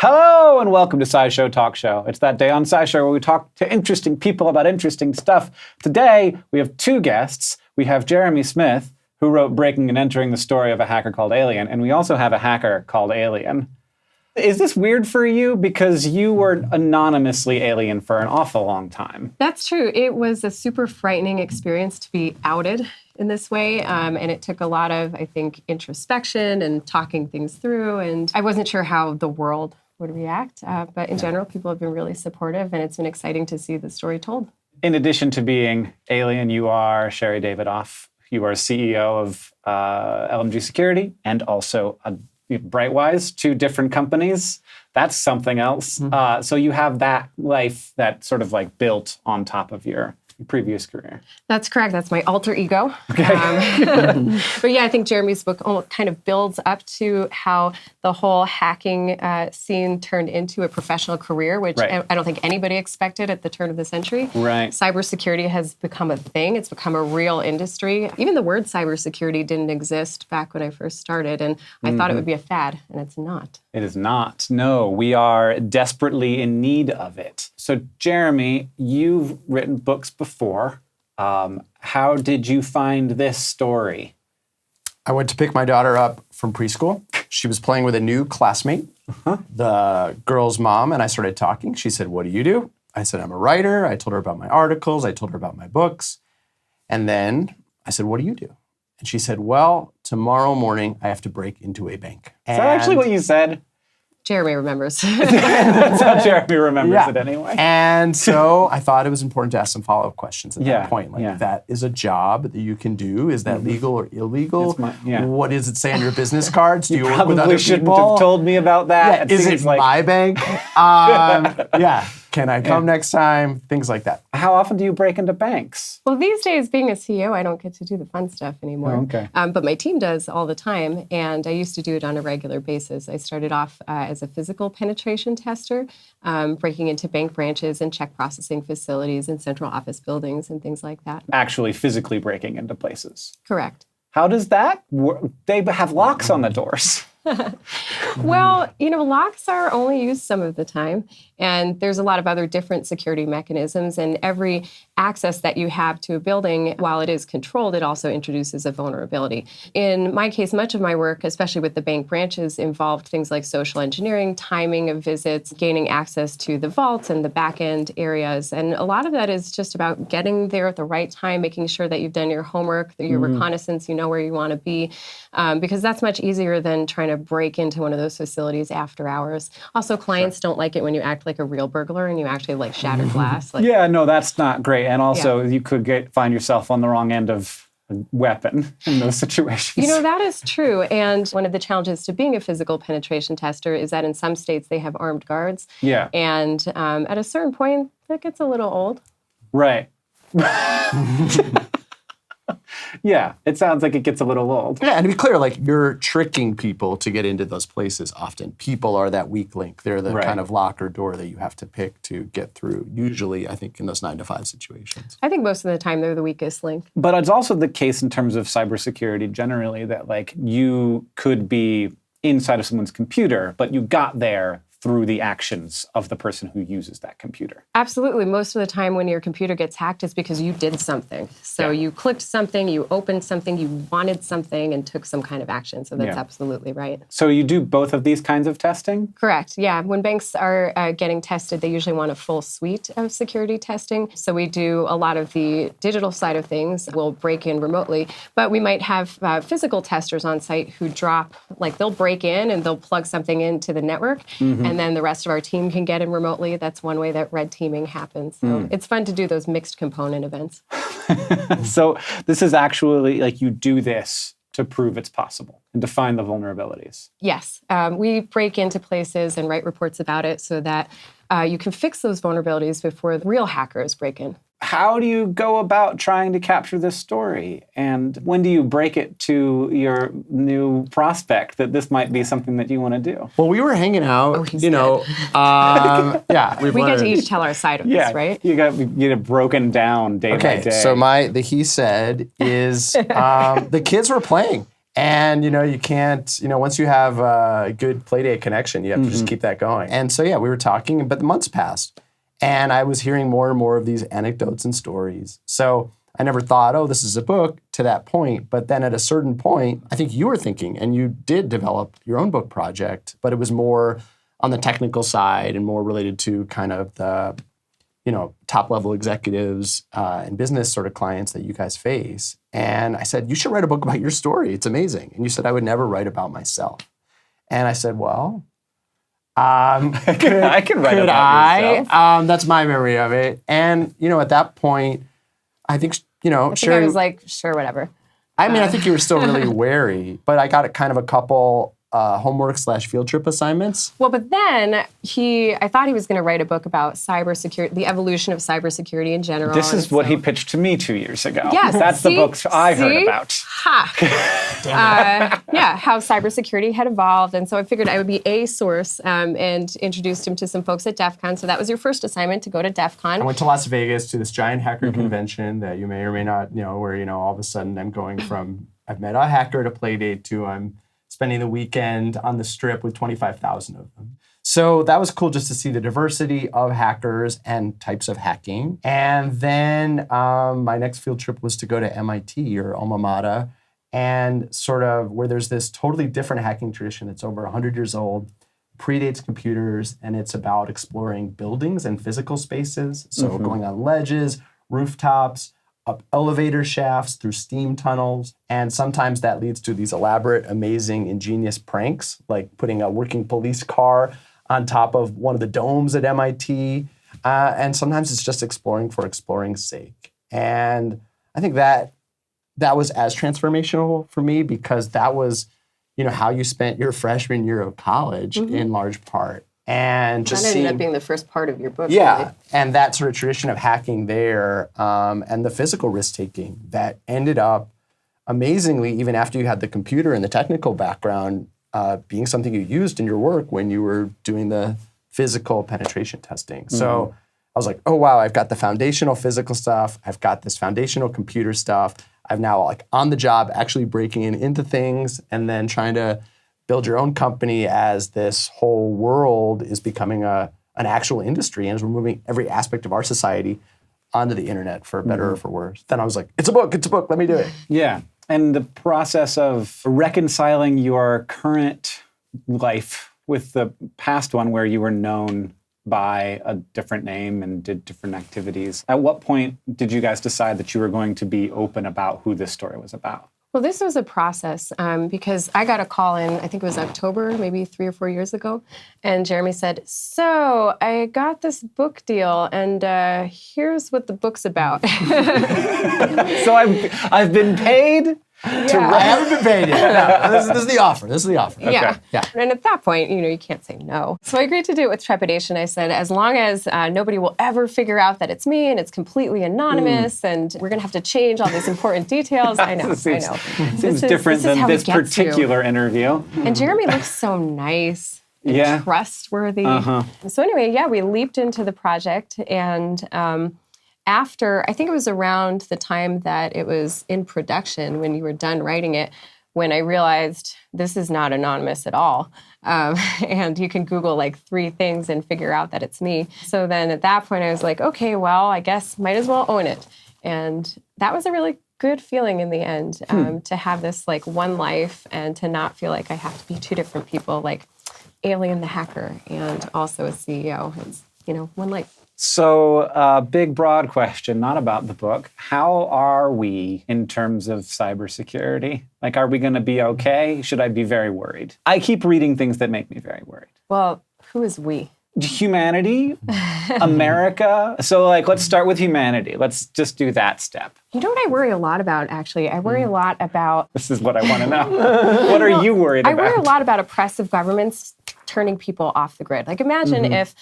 Hello and welcome to SciShow Talk Show. It's that day on SciShow where we talk to interesting people about interesting stuff. Today, we have two guests. We have Jeremy Smith, who wrote Breaking and Entering, the story of a hacker called Alien, and we also have a hacker called Alien. Is this weird for you? Because you were anonymously Alien for an awful long time. That's true. It was a super frightening experience to be outed in this way. And it took a lot of, I think, introspection and talking things through. And I wasn't sure how the world would react. But in general, people have been really supportive, and it's been exciting to see the story told. In addition to being Alien, you are Sherri Davidoff. You are CEO of LMG Security and also Brightwise, two different companies. That's something else. Mm-hmm. So you have that life that sort of like built on top of your previous career. That's correct. That's my alter ego. Okay. But yeah, I think Jeremy's book kind of builds up to how the whole hacking scene turned into a professional career, which I don't think anybody expected at the turn of the century. Right. Cybersecurity has become a thing. It's become a real industry. Even the word cybersecurity didn't exist back when I first started, and I thought it would be a fad, and it's not. It is not. No, we are desperately in need of it. So, Jeremy, you've written books before. How did you find this story? I went to pick my daughter up from preschool. She was playing with a new classmate, the girl's mom, and I started talking. She said, "What do you do?" I said, "I'm a writer." I told her about my articles. I told her about my books. And then I said, "What do you do?" And she said, "Well, tomorrow morning I have to break into a bank." Is that actually what you said? Jeremy remembers. That's how Jeremy remembers it anyway. And so I thought it was important to ask some follow-up questions at that point. Like, that is a job that you can do. Is that legal or illegal? What does it say on your business cards? Do you work with other people? You shouldn't have told me about that. Yeah, is it my bank? Can I come next time? Things like that. How often do you break into banks? Well, these days, being a CEO, I don't get to do the fun stuff anymore. Oh, okay. But my team does all the time, and I used to do it on a regular basis. I started off as a physical penetration tester, breaking into bank branches and check processing facilities and central office buildings and things like that. Actually physically breaking into places. Correct. How does that work? They have locks on the doors. Well, locks are only used some of the time, and there's a lot of other different security mechanisms, and every access that you have to a building, while it is controlled, it also introduces a vulnerability. In my case, much of my work, especially with the bank branches, involved things like social engineering, timing of visits, gaining access to the vaults and the back-end areas, and a lot of that is just about getting there at the right time, making sure that you've done your homework, your reconnaissance, you know where you want to be, because that's much easier than trying to break into one of those facilities after hours. Also, clients don't like it when you act like a real burglar and you actually shatter glass. Yeah, no, that's not great. And also, you could find yourself on the wrong end of a weapon in those situations. That is true. And one of the challenges to being a physical penetration tester is that in some states they have armed guards. Yeah. And at a certain point, that gets a little old. Right. Yeah, it sounds like it gets a little old. Yeah, and to be clear, you're tricking people to get into those places often. People are that weak link. They're the kind of lock or door that you have to pick to get through, usually, I think, in those 9-to-5 situations. I think most of the time they're the weakest link. But it's also the case in terms of cybersecurity generally that, you could be inside of someone's computer, but you got there through the actions of the person who uses that computer. Absolutely. Most of the time when your computer gets hacked, it's because you did something. So you clicked something, you opened something, you wanted something and took some kind of action. So that's absolutely right. So you do both of these kinds of testing? Correct. Yeah. When banks are getting tested, they usually want a full suite of security testing. So we do a lot of the digital side of things. We'll break in remotely, but we might have physical testers on site who they'll break in and they'll plug something into the network. And then the rest of our team can get in remotely. That's one way that red teaming happens. So it's fun to do those mixed component events. So this is actually you do this to prove it's possible and to find the vulnerabilities. Yes. We break into places and write reports about it so that you can fix those vulnerabilities before the real hackers break in. How do you go about trying to capture this story? And when do you break it to your new prospect that this might be something that you want to do? Well, we were hanging out, we get to each tell our side of this, right? You get it broken down day by day. So the he said is the kids were playing. And, you can't, once you have a good Playdate connection, you have to just keep that going. And so, we were talking, but the months passed. And I was hearing more and more of these anecdotes and stories. So I never thought, oh, this is a book to that point. But then at a certain point, I think you were thinking, and you did develop your own book project, but it was more on the technical side and more related to kind of the, top level executives and business sort of clients that you guys face. And I said, you should write a book about your story. It's amazing. And you said, I would never write about myself. And I said, well, I can write about yourself. That's my memory of it. And, at that point, I think, Sherri, I was like, sure, whatever. I think you were still really wary, but I got kind of a couple homework/field trip assignments. Well, but then I thought he was going to write a book about cybersecurity, the evolution of cybersecurity in general. This is what he pitched to me 2 years ago. Yes, that's the books I heard about. How cybersecurity had evolved. And so I figured I would be a source and introduced him to some folks at DEF CON. So that was your first assignment, to go to DEF CON. I went to Las Vegas to this giant hacker convention that you may or may not know, where, all of a sudden I'm going from, I've met a hacker to Playdate to I'm spending the weekend on the strip with 25,000 of them. So that was cool just to see the diversity of hackers and types of hacking. And then my next field trip was to go to MIT, your alma mater, and sort of where there's this totally different hacking tradition that's over 100 years old, predates computers, and it's about exploring buildings and physical spaces. So going on ledges, rooftops, up elevator shafts, through steam tunnels. And sometimes that leads to these elaborate, amazing, ingenious pranks, like putting a working police car on top of one of the domes at MIT. And sometimes it's just exploring for exploring's sake. And I think that was as transformational for me, because that was, how you spent your freshman year of college in large part. And just that ended up being the first part of your book. Yeah, really. And that sort of tradition of hacking there and the physical risk-taking that ended up, amazingly, even after you had the computer and the technical background, being something you used in your work when you were doing the physical penetration testing. So I was like, oh, wow, I've got the foundational physical stuff. I've got this foundational computer stuff. I've now, on the job, actually breaking into things and then trying to build your own company as this whole world is becoming an actual industry, and as we're moving every aspect of our society onto the internet, for better or for worse. Then I was like, it's a book, let me do it. Yeah, and the process of reconciling your current life with the past one where you were known by a different name and did different activities. At what point did you guys decide that you were going to be open about who this story was about? Well, this was a process because I got a call in, I think it was October, maybe 3 or 4 years ago. And Jeremy said, so I got this book deal and here's what the book's about. So I've been paid? I haven't been paid yet. No, this is the offer. Okay. Yeah. And at that point, you can't say no. So I agreed to do it with trepidation. I said, as long as nobody will ever figure out that it's me and it's completely anonymous and we're going to have to change all these important details. I know. Seems different than this particular interview. And Jeremy looks so nice and trustworthy. So anyway, we leaped into the project, and after, I think it was around the time that it was in production, when you were done writing it, when I realized this is not anonymous at all. And you can Google 3 things and figure out that it's me. So then at that point I was like, okay, well, I guess might as well own it. And that was a really good feeling in the end, to have this one life and to not feel like I have to be 2 different people, like Alien the hacker and also a CEO. It's, one life. So, big, broad question, not about the book. How are we in terms of cybersecurity? Are we going to be okay? Should I be very worried? I keep reading things that make me very worried. Well, who is we? Humanity, America. So, let's start with humanity. Let's just do that step. You know what I worry a lot about, actually? I worry a lot about... This is what I want to know. What are you worried about? I worry a lot about oppressive governments turning people off the grid. Imagine if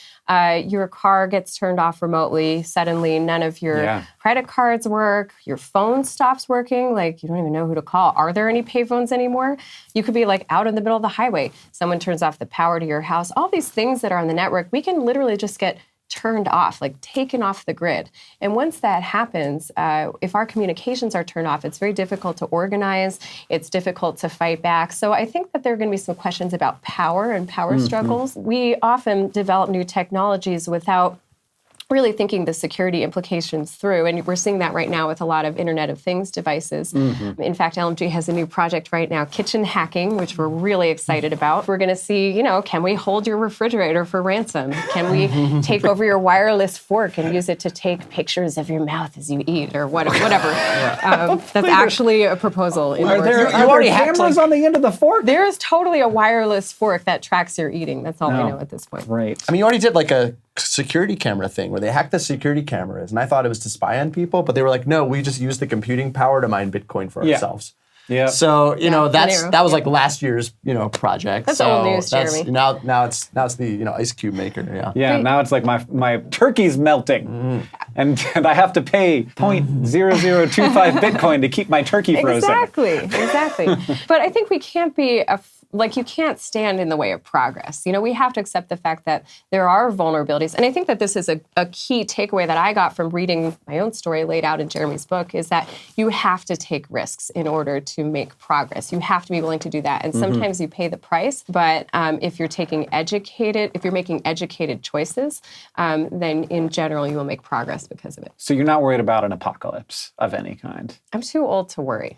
your car gets turned off remotely, suddenly none of your credit cards work, your phone stops working, you don't even know who to call. Are there any payphones anymore? You could be out in the middle of the highway. Someone turns off the power to your house. All these things that are on the network, we can literally just get turned off, like taken off the grid. And once that happens, if our communications are turned off, it's very difficult to organize. It's difficult to fight back. So I think that there are going to be some questions about power and power struggles. We often develop new technologies without really thinking the security implications through. And we're seeing that right now with a lot of Internet of Things devices. In fact, LMG has a new project right now, kitchen hacking, which we're really excited about. We're going to see, you know, can we hold your refrigerator for ransom? Can we take over your wireless fork and use it to take pictures of your mouth as you eat or whatever? That's actually a proposal. Are there cameras on the end of the fork? There is totally a wireless fork that tracks your eating. That's all we know at this point. Right. I mean, you already did like a security camera thing where they hacked the security cameras, and I thought it was to spy on people, but they were like, no, we just use the computing power to mine Bitcoin for ourselves. Yeah. So you know that was like last year's project. That's so old news, Jeremy. Now it's the ice cube maker. Yeah. Yeah. Now it's like my turkey's melting, and I have to pay 0.0025 Bitcoin to keep my turkey frozen. Exactly. But I think we can't be you can't stand in the way of progress. You know, we have to accept the fact that there are vulnerabilities. And I think that this is a key takeaway that I got from reading my own story laid out in Jeremy's book, is that you have to take risks in order to make progress. You have to be willing to do that. And sometimes you pay the price. But if you're making educated choices, then in general, you will make progress because of it. So you're not worried about an apocalypse of any kind? I'm too old to worry.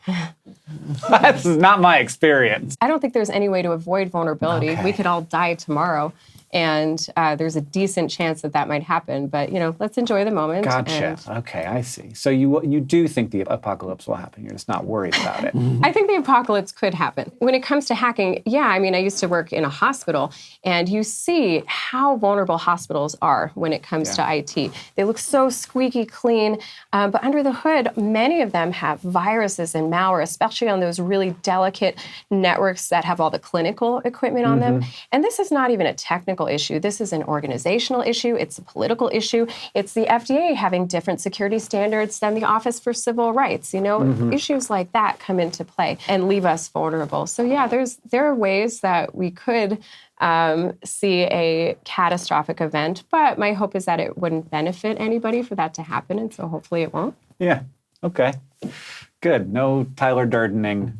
That's not my experience. I don't think there's any way to avoid vulnerability. Okay. We could all die tomorrow, and there's a decent chance that might happen. But let's enjoy the moment. Gotcha. Okay, I see. So you do think the apocalypse will happen. You're just not worried about it. I think the apocalypse could happen. When it comes to hacking, I used to work in a hospital, and you see how vulnerable hospitals are when it comes to IT. They look so squeaky clean, but under the hood, many of them have viruses and malware, especially on those really delicate networks that have all the clinical equipment on them. And this is not even a technical issue. This is an organizational issue. It's a political issue. It's the FDA having different security standards than the Office for Civil Rights. Issues like that come into play and leave us vulnerable. So there are ways that we could see a catastrophic event, but my hope is that it wouldn't benefit anybody for that to happen, and so hopefully it won't. Yeah. Okay. Good. No Tyler Durdening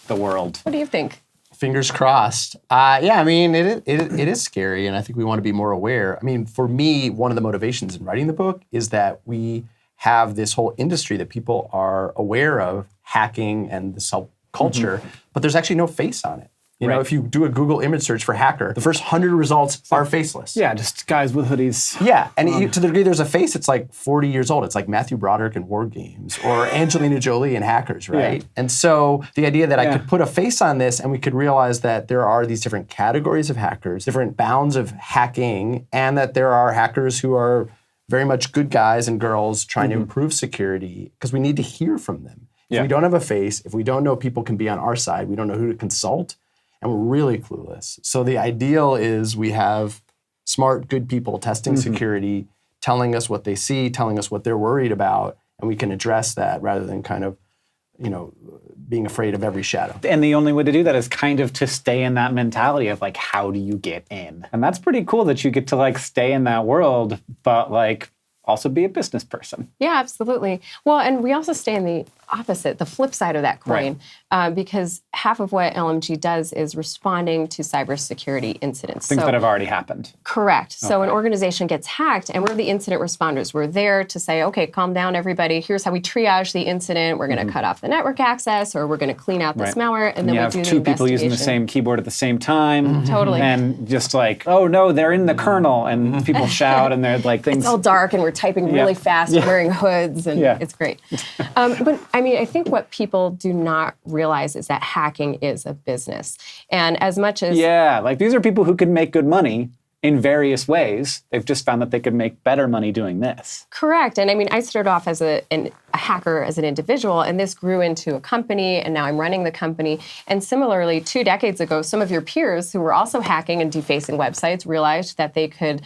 the world. What do you think? Fingers crossed. It is scary, and I think we want to be more aware. I mean, for me, one of the motivations in writing the book is that we have this whole industry that people are aware of hacking and the subculture, but there's actually no face on it. You know, if you do a Google image search for hacker, the first 100 results are faceless. Yeah, just guys with hoodies. Yeah, and to the degree there's a face, it's like 40 years old. It's like Matthew Broderick in War Games or Angelina Jolie in Hackers, right? Yeah. And so the idea that I could put a face on this and we could realize that there are these different categories of hackers, different bounds of hacking, and that there are hackers who are very much good guys and girls trying to improve security, because we need to hear from them. If we don't have a face, if we don't know people can be on our side, we don't know who to consult, and we're really clueless. So the ideal is we have smart, good people testing security, telling us what they see, telling us what they're worried about, and we can address that rather than kind of, being afraid of every shadow. And the only way to do that is kind of to stay in that mentality of like, how do you get in? And that's pretty cool that you get to like stay in that world, but like also be a business person. Yeah, absolutely. Well, and we also stay in the opposite, the flip side of that coin, because half of what LMG does is responding to cybersecurity incidents. Things that have already happened. Correct. So an organization gets hacked, and we're the incident responders. We're there to say, okay, calm down, everybody. Here's how we triage the incident. We're going to cut off the network access, or we're going to clean out this malware, and then we do the investigation. You have two people using the same keyboard at the same time. Totally. And just like, oh no, they're in the kernel, and people shout, and they're like things. It's all dark, and we're typing really fast, and wearing hoods, and it's great. But I think what people do not realize is that hacking is a business. And as much as... Yeah, like these are people who can make good money in various ways. They've just found that they could make better money doing this. Correct. And I started off as a hacker as an individual, and this grew into a company, and now I'm running the company. And similarly, 2 decades ago, some of your peers who were also hacking and defacing websites realized that they could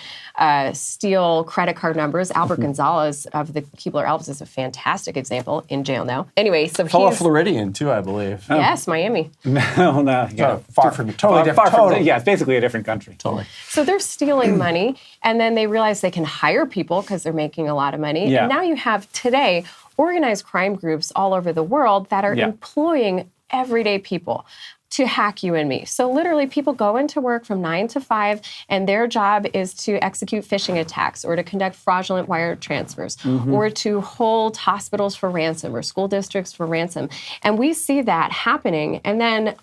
steal credit card numbers. Albert Gonzalez of the Keebler Elves is a fantastic example, in jail now. Anyway, so he's... Fellow Floridian, too, I believe. Yes, Miami. No. Yeah. Far from... Totally different. Yeah, it's basically a different country. Totally. So there's stealing money, and then they realize they can hire people because they're making a lot of money. Yeah. And now you have today organized crime groups all over the world that are employing everyday people to hack you and me. So literally people go into work from 9 to 5 and their job is to execute phishing attacks or to conduct fraudulent wire transfers or to hold hospitals for ransom or school districts for ransom. And we see that happening. And then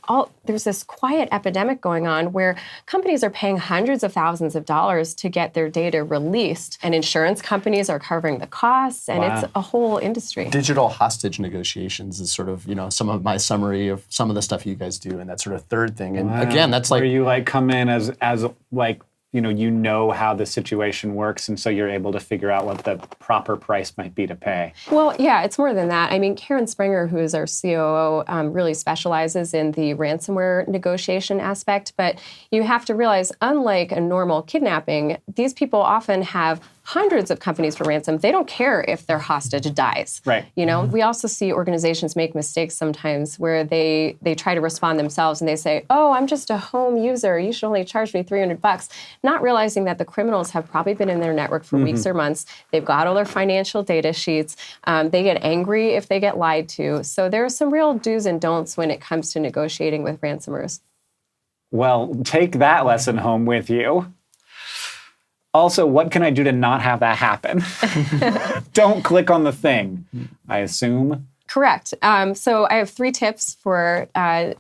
there's this quiet epidemic going on where companies are paying hundreds of thousands of dollars to get their data released, and insurance companies are covering the costs, and it's a whole industry. Digital hostage negotiations is sort of, some of my summary of some of the stuff you guys do, and that sort of third thing. And again, that's like... Where you like come in as like, you know how the situation works, and so you're able to figure out what the proper price might be to pay. Well, yeah, it's more than that. I mean, Karen Springer, who is our COO, really specializes in the ransomware negotiation aspect. But you have to realize, unlike a normal kidnapping, these people often have hundreds of companies for ransom. They don't care if their hostage dies. Right. We also see organizations make mistakes sometimes where they try to respond themselves and they say, oh, I'm just a home user. You should only charge me $300, not realizing that the criminals have probably been in their network for weeks or months. They've got all their financial data sheets. They get angry if they get lied to. So there are some real do's and don'ts when it comes to negotiating with ransomers. Well, take that lesson home with you. Also, what can I do to not have that happen? Don't click on the thing, I assume. Correct. So I have 3 tips for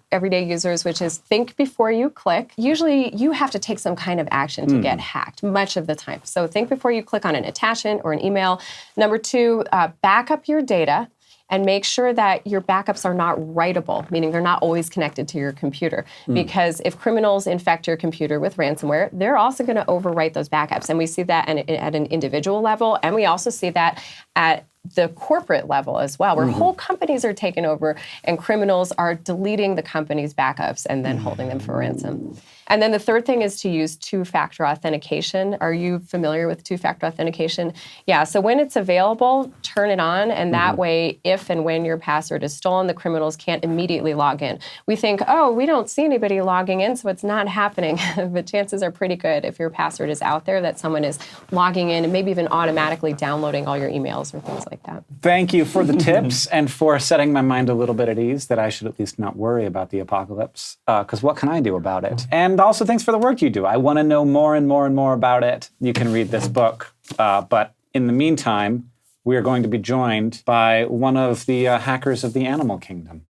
everyday users, which is think before you click. Usually you have to take some kind of action to get hacked, much of the time. So think before you click on an attachment or an email. Number 2, back up your data and make sure that your backups are not writable, meaning they're not always connected to your computer. Because if criminals infect your computer with ransomware, they're also going to overwrite those backups. And we see that at an individual level, and we also see that at the corporate level as well, where whole companies are taken over and criminals are deleting the company's backups and then holding them for ransom. And then the third thing is to use two-factor authentication. Are you familiar with two-factor authentication? Yeah, so when it's available, turn it on, and that way, if and when your password is stolen, the criminals can't immediately log in. We think, oh, we don't see anybody logging in, so it's not happening. But chances are pretty good if your password is out there that someone is logging in and maybe even automatically downloading all your emails or things like that. Thank you for the tips and for setting my mind a little bit at ease that I should at least not worry about the apocalypse, because what can I do about it? And also thanks for the work you do. I want to know more and more and more about it. You can read this book. But in the meantime, we are going to be joined by one of the hackers of the animal kingdom.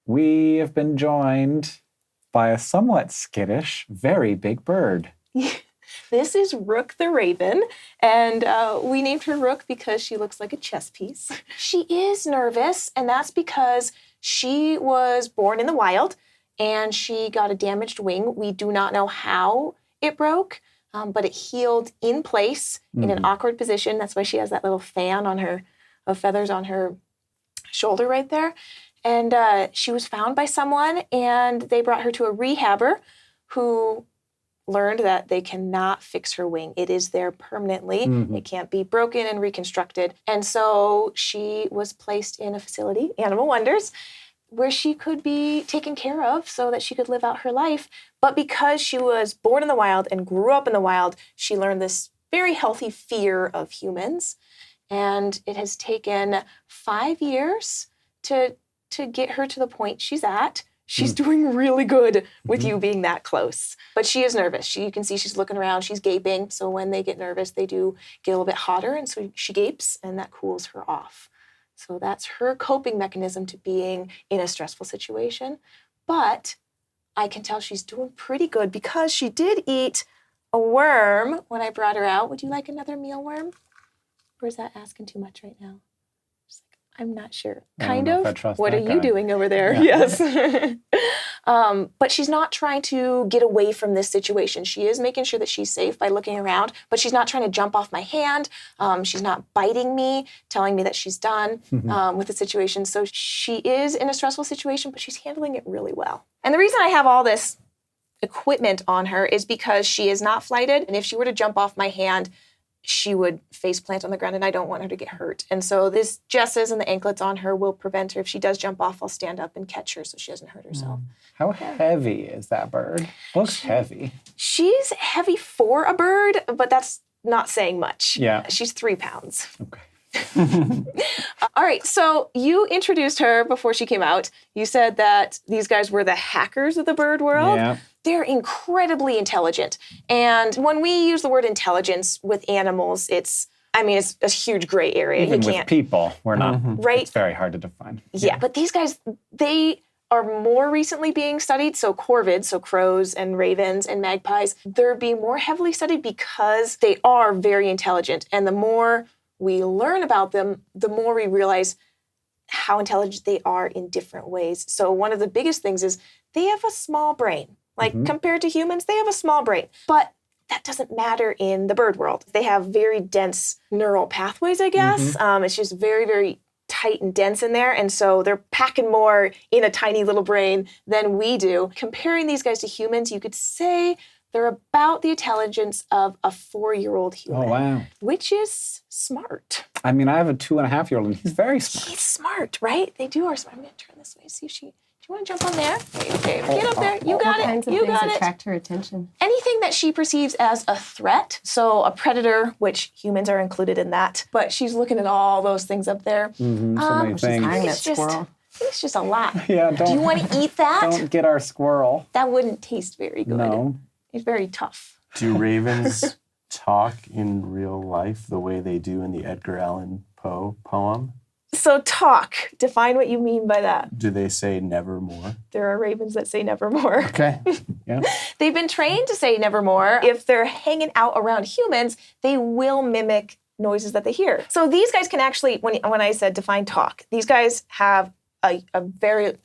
We have been joined by a somewhat skittish, very big bird. This is Rook the Raven, and we named her Rook because she looks like a chess piece. She is nervous, and that's because she was born in the wild, and she got a damaged wing. We do not know how it broke, but it healed in place in an awkward position. That's why she has that little fan on her, of feathers on her shoulder right there. And she was found by someone, and they brought her to a rehabber who learned that they cannot fix her wing. It is there permanently. It can't be broken and reconstructed. And so she was placed in a facility, Animal Wonders, where she could be taken care of so that she could live out her life. But because she was born in the wild and grew up in the wild, she learned this very healthy fear of humans. And it has taken 5 years to get her to the point she's at. She's doing really good with you being that close. But she is nervous. You can see she's looking around. She's gaping. So when they get nervous, they do get a little bit hotter. And so she gapes, and that cools her off. So that's her coping mechanism to being in a stressful situation. But I can tell she's doing pretty good because she did eat a worm when I brought her out. Would you like another mealworm? Or is that asking too much right now? I'm not sure. Kind of. What are you doing over there? Yeah. Yes. But she's not trying to get away from this situation. She is making sure that she's safe by looking around, but she's not trying to jump off my hand. She's not biting me, telling me that she's done with the situation. So she is in a stressful situation, but she's handling it really well. And the reason I have all this equipment on her is because she is not flighted. And if she were to jump off my hand, she would face plant on the ground, and I don't want her to get hurt. And so this jesses and the anklets on her will prevent her. If she does jump off, I'll stand up and catch her so she doesn't hurt herself. How heavy is that bird? Looks heavy. She's heavy for a bird, but that's not saying much. Yeah. She's 3 pounds. Okay. All right, so you introduced her before she came out. You said that these guys were the hackers of the bird world. Yeah. They're incredibly intelligent. And when we use the word intelligence with animals, it's a huge gray area. Even you with can't, people, we're not. right? It's very hard to define. Yeah, but these guys, they are more recently being studied. So corvids, so crows and ravens and magpies, they're being more heavily studied because they are very intelligent. And the more we learn about them, the more we realize how intelligent they are in different ways. So one of the biggest things is they have a small brain. Like compared to humans, they have a small brain. But that doesn't matter in the bird world. They have very dense neural pathways, I guess. It's just very, very tight and dense in there. And so they're packing more in a tiny little brain than we do. Comparing these guys to humans, you could say they're about the intelligence of a 4-year-old human. Oh, wow. Which is smart. I mean, I have a 2.5-year-old, and he's very smart. He's smart, right? They do are smart. I'm going to turn this way, see if she... Do you want to jump on there? Okay, get up there. You got What kinds it. of You things got it. attract her attention? Anything that she perceives as a threat. So a predator, which humans are included in that. But she's looking at all those things up there. So many She's things. eyeing that It's just- squirrel. It's just a lot. Yeah, Do you want to eat that? don't get our squirrel. That wouldn't taste very good. No. It's very tough. Do ravens talk in real life the way they do in the Edgar Allan Poe poem? So talk. Define what you mean by that. Do they say nevermore? There are ravens that say nevermore. Okay. Yeah. They've been trained to say nevermore. If they're hanging out around humans, they will mimic noises that they hear. So these guys can actually, when I said define talk, these guys have a very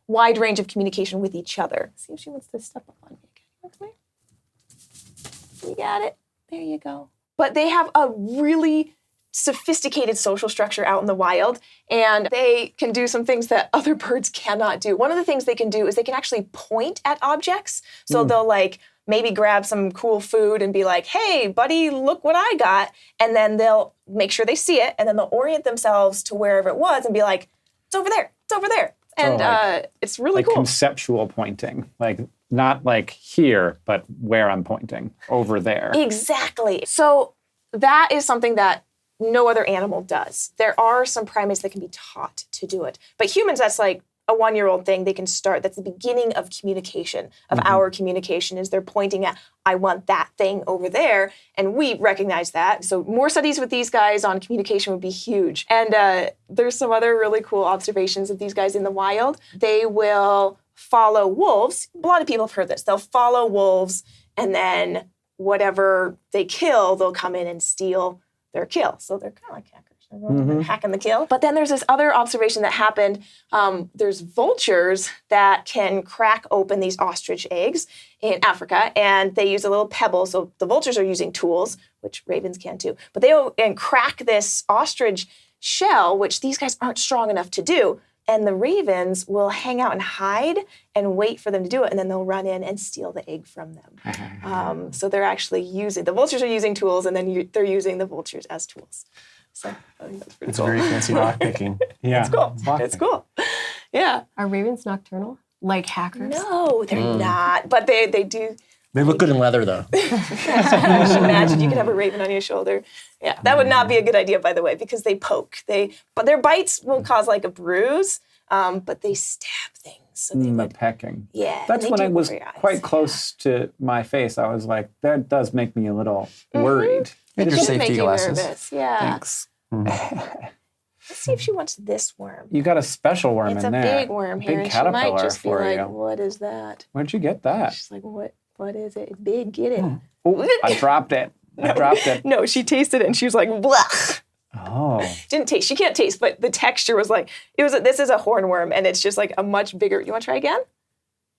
wide range of communication with each other. See if she wants to step up on me again. Come here. You got it. There you go. But they have a really sophisticated social structure out in the wild, and they can do some things that other birds cannot do. One of the things they can do is they can actually point at objects. So they'll maybe grab some cool food and be like, hey, buddy, look what I got. And then they'll make sure they see it, and then they'll orient themselves to wherever it was and be like, it's over there, it's over there. And it's really Like cool. conceptual pointing. Like, not like here, but where I'm pointing, over there. Exactly. So that is something that no other animal does. There are some primates that can be taught to do it. But humans, that's like a 1-year-old thing they can start. That's the beginning of communication, of our communication, is they're pointing at, I want that thing over there. And we recognize that. So more studies with these guys on communication would be huge. And there's some other really cool observations of these guys in the wild. They will follow wolves. A lot of people have heard this. They'll follow wolves, and then whatever they kill, they'll come in and steal their kill. So they're kind of like hackers. They're hacking the kill. But then there's this other observation that happened. There's vultures that can crack open these ostrich eggs in Africa, and they use a little pebble. So the vultures are using tools, which ravens can too. But they'll crack this ostrich shell, which these guys aren't strong enough to do. And the ravens will hang out and hide and wait for them to do it. And then they'll run in and steal the egg from them. So they're actually the vultures are using tools, and then they're using the vultures as tools. So I think that's pretty It's cool. very fancy lockpicking. Yeah. It's cool. It's cool. Yeah. Are ravens nocturnal? Like hackers? No, they're not. But they do. They look good in leather, though. Imagine you could have a raven on your shoulder. Yeah, that would not be a good idea, by the way, because they poke. But their bites will cause like a bruise, but they stab things. So they The would, pecking. yeah. That's and they when do it was over your eyes. quite close to my face. I was like, that does make me a little worried. And your It should make safety you glasses. nervous. Yeah. Thanks. Let's see if she wants this worm. You got a special worm It's in a there. big worm here, Big and she might caterpillar just be for like, you. what is that? Where'd you get that? She's like, what is it? It's big, get it. Oh, I dropped it. I dropped it. No, she tasted it and she was like, blech. Oh. Didn't taste. She can't taste, but the texture was like, this is a hornworm, and it's just like a much bigger. You want to try again?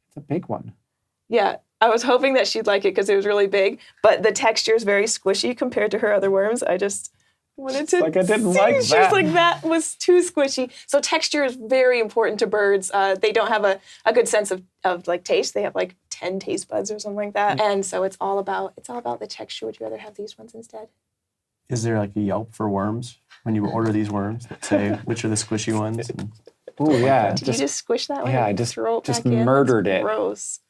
It's a big one. Yeah. I was hoping that she'd like it because it was really big, but the texture is very squishy compared to her other worms. I just wanted to like I didn't see. like She was that. like, that was too squishy. So texture is very important to birds. They don't have a good sense of like taste. They have like 10 taste buds or something like that. And so it's all about the texture. Would you rather have these ones instead? Is there like a Yelp for worms when you order these worms that say which are the squishy ones? Oh yeah. Did you just squish that one? Yeah, I and just throw it just back in? murdered That's it. Gross.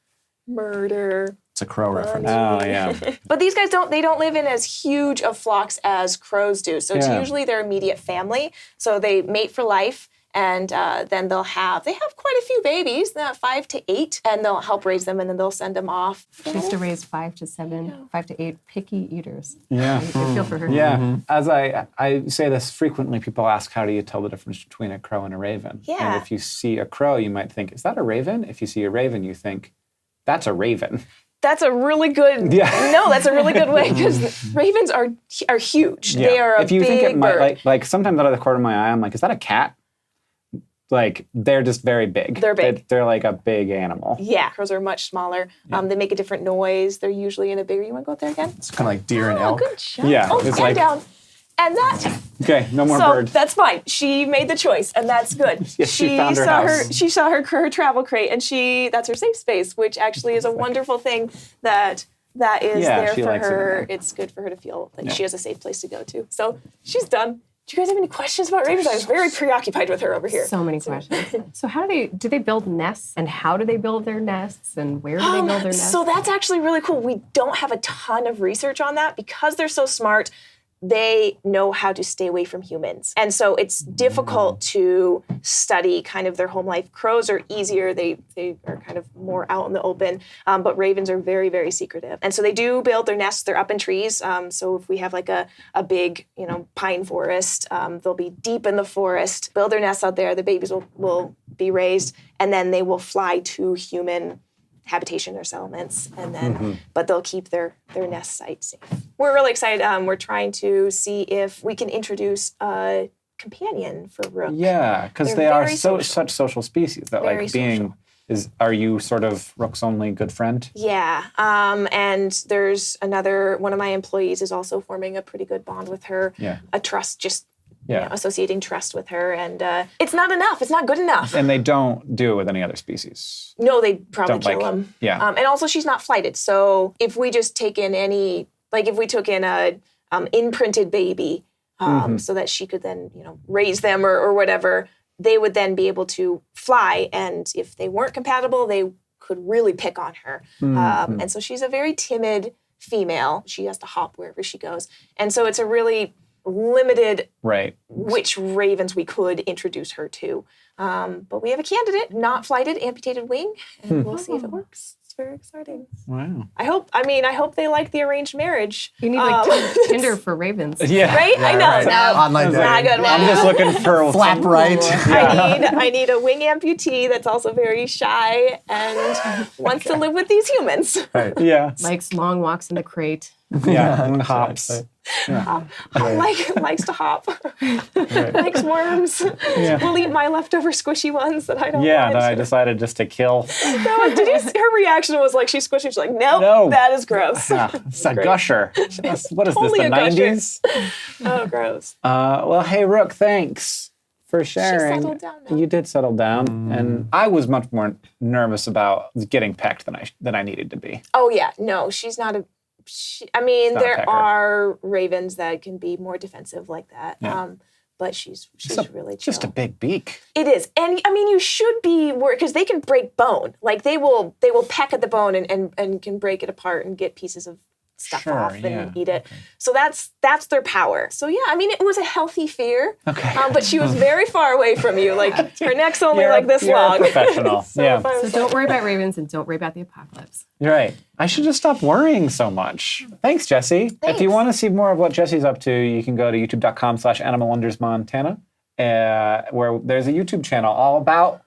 Murder. It's a crow reference. Oh yeah. But these guys don't live in as huge of flocks as crows do. So it's Yeah. usually their immediate family. So they mate for life, and then they have quite a few babies, 5 to 8, and they'll help raise them, and then they'll send them off. She used to raise 5 to 8 picky eaters. Yeah. I feel for her. Yeah, as I say this frequently, people ask, how do you tell the difference between a crow and a raven? Yeah. And if you see a crow, you might think, is that a raven? If you see a raven, you think, that's a raven. That's a really good. Yeah. No, that's a really good way, because ravens are huge. Yeah. They are a if you big think it might, bird. like sometimes out of the corner of my eye, I'm like, is that a cat? Like, they're just very big. They're big. They're like a big animal. Yeah, crows are much smaller. They make a different noise. They're usually in a bigger. You want to go up there again? It's kind of like deer and Oh, elk. good job. Yeah, Oh, it's and like- down. And that. Okay, no more So birds. that's fine. She made the choice, and that's good. Yeah, she found her house. She saw her travel crate, and that's her safe space, which actually is a wonderful thing that is Yeah, there she for likes it in her. there. It's good for her to feel like Yeah. she has a safe place to go to. So she's done. Do you guys have any questions about ravens? I was very preoccupied with her over here. So many questions. So how do they build nests, and how do they build their nests, and where do they build their nests? So that's actually really cool. We don't have a ton of research on that because they're so smart. They know how to stay away from humans. And so it's difficult to study kind of their home life. Crows are easier. They are kind of more out in the open. But ravens are very, very secretive. And so they do build their nests. They're up in trees. So if we have like a big, pine forest, they'll be deep in the forest, build their nests out there. The babies will be raised, and then they will fly to human habitation or settlements, and then but they'll keep their nest site safe. We're really excited. We're trying to see if we can introduce a companion for Rook. Yeah, because They're they are very such social species that Very like being are you sort of Rook's only good friend? Yeah, and there's one of my employees is also forming a pretty good bond with her. Yeah. A trust, just Yeah. associating trust with her, and it's not enough. It's not good enough. And they don't do it with any other species. No, they'd probably Don't kill like- him. yeah. And also, she's not flighted. So if we just take in if we took in a imprinted baby, so that she could then, raise them or whatever, they would then be able to fly. And if they weren't compatible, they could really pick on her. And so she's a very timid female. She has to hop wherever she goes. And so it's a really limited Right. which ravens we could introduce her to. But we have a candidate, not flighted, amputated wing, and we'll see if it works. It's very exciting. Wow. I hope they like the arranged marriage. You need like Tinder for ravens. Yeah. Right? I know. right. No, Online not a dating. good one. I'm just looking for Flap right. I need a wing amputee that's also very shy and wants to live with these humans. Right. Yeah. Likes long walks in the crate. Yeah. And hops. Likes to hop. Likes worms. Yeah. Will eat my leftover squishy ones that I don't Yeah. want. Then I decided just to kill. No, did you see her reaction was like she squished it. She's like, nope, No. that is gross. It's a gusher. What is Totally this, a the gusher. 90s? Oh, gross. Well, hey, Rook, thanks for sharing. settled down now. You did settle down. And I was much more nervous about getting pecked than I needed to be. Oh, yeah. No, she's not a... not a there pecker. are ravens that can be more defensive like that. Yeah. But she's really chill. Just a big beak. It is. And you should be worried because they can break bone. Like they will peck at the bone and can break it apart and get pieces of stuff Sure, off and yeah. eat it. So that's their power. So yeah, it was a healthy fear. Okay. But she was very far away from you. Like her neck's only like this you're long. a professional. So yeah. if I So was don't like- worry about ravens and don't worry about the apocalypse. You're right. I should just stop worrying so much. Thanks, Jessi. If you Thanks. want to see more of what Jessi's up to, you can go to youtube.com/animalwondersmontana, where there's a YouTube channel all about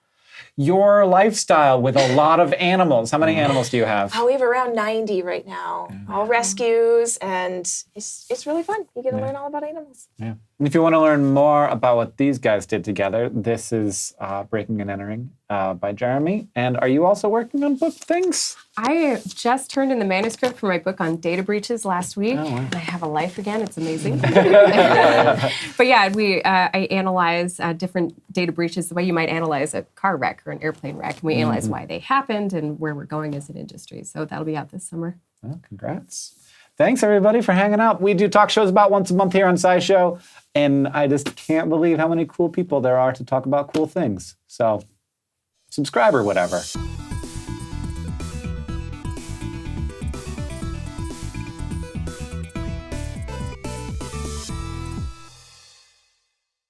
your lifestyle with a lot of animals. How many animals do you have? we have around 90 right now. All rescues, and it's really fun. You get to learn all about animals. Yeah. And if you want to learn more about what these guys did together, this is Breaking and Entering by Jeremy. And are you also working on book things? I just turned in the manuscript for my book on data breaches last week. Oh, wow. And I have a life again. It's amazing. But yeah, I analyze different data breaches the way you might analyze a car wreck or an airplane wreck. And we analyze why they happened and where we're going as an industry. So that'll be out this summer. Well, congrats. Thanks, everybody, for hanging out. We do talk shows about once a month here on SciShow, and I just can't believe how many cool people there are to talk about cool things. So subscribe or whatever.